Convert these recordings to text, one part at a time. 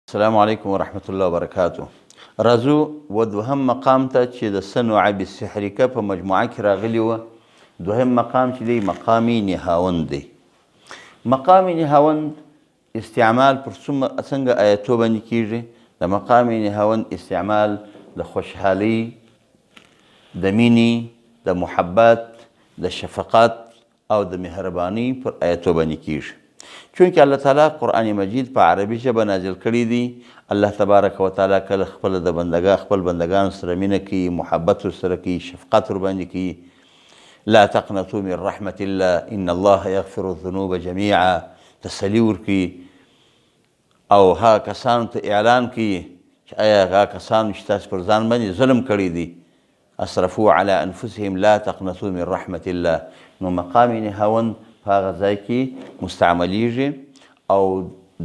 السلام عليكم ورحمة الله وبركاته. راځو و دوهم مقام ته چې د صنوع بالسحرکه په مجموعه کې راغلی و. دوهم مقام چې دی مقام نهاوند دی. مقام نهاوند استعمال پر څنګه آیتو باندې کیږي. د مقام نهاوند استعمال د خوشحالي، د مینې، د محبت، د شفقت او د مهرباني پر آیتو باندې کیږي. چونکه الله تعالی قرآن مجید په عربي ژبه نازل کړی دی. الله تبارک و تعالی کله خپل بندگان سره مینه کوي، محبت ورسره کوي، شفقت ورباندې کوي. لا تقنطوا من رحمة الله ان الله یغفر الذنوب جميعا. تسلي ورکوي او ها کسانو ته اعلان کوي چې آیا هغه کسانو چې تاسو پر ځان باندې ظلم کړی دی، اسرفوا على انفسهم لا تقنطوا من رحمة الله. نو مقام نهاوند په هغه ځای کې مستعملیږي او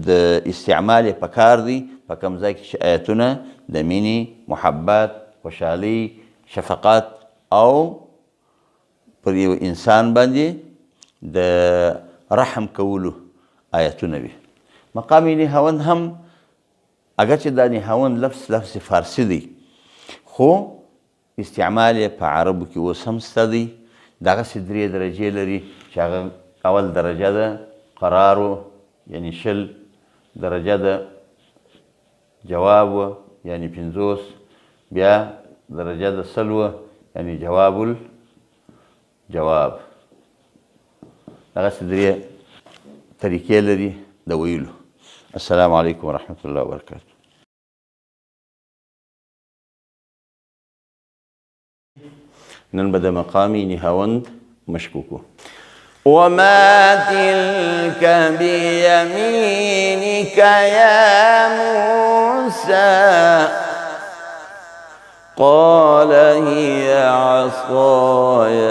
د استعمال یې پکار دی په کوم ځای کې چې آیتونه د مینې، محبت، خوشحالي، شفقت او پر یو انسان باندې د رحم کولو آیتونه وي. مقام نهاوند هم اگر چې دا نهاوند لفظ فارسی دی، خو استعمال یې په عربو کې اوس هم شته دی. دغسې درې درجې لري چې هغه اول درجه ده قرارو یعنی 20، درجه ده جواب یعنی 50، بیا درجه ده 100 یعنی جواب الجواب. دغسې درې طریقې لري د ویلو. السلام علیکم ورحمة الله وبرکاته. نن به د مقام نهاوند مشکوکو. وما تلك بيمينك يا موسى قال هي عصاي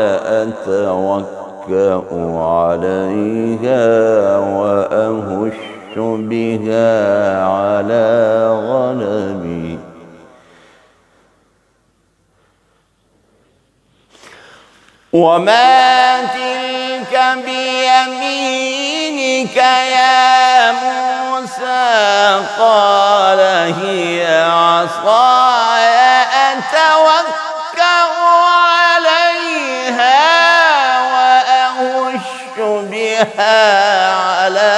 أتوكأ عليها وأهش بها على غنمي وما تلك بيمينك يا موسى قال هي عصاي أتوكأ عليها وأهش بها على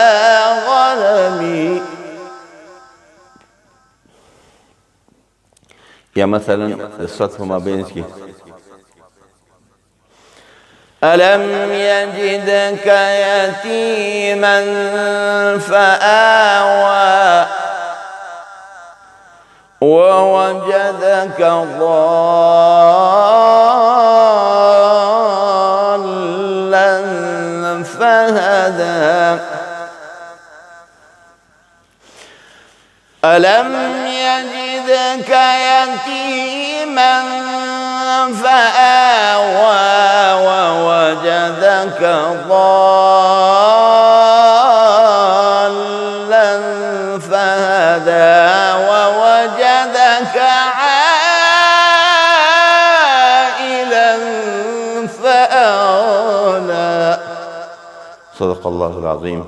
غنمي. یا مثلا الصدف ما بينك ألم يجدك يتيما فآوى ووجدك ضالا فهدى. ألم يجدك يتيما فآوى ووجدك ضالا فهدى ووجدك عائلا فأغنى. صدق الله العظيم.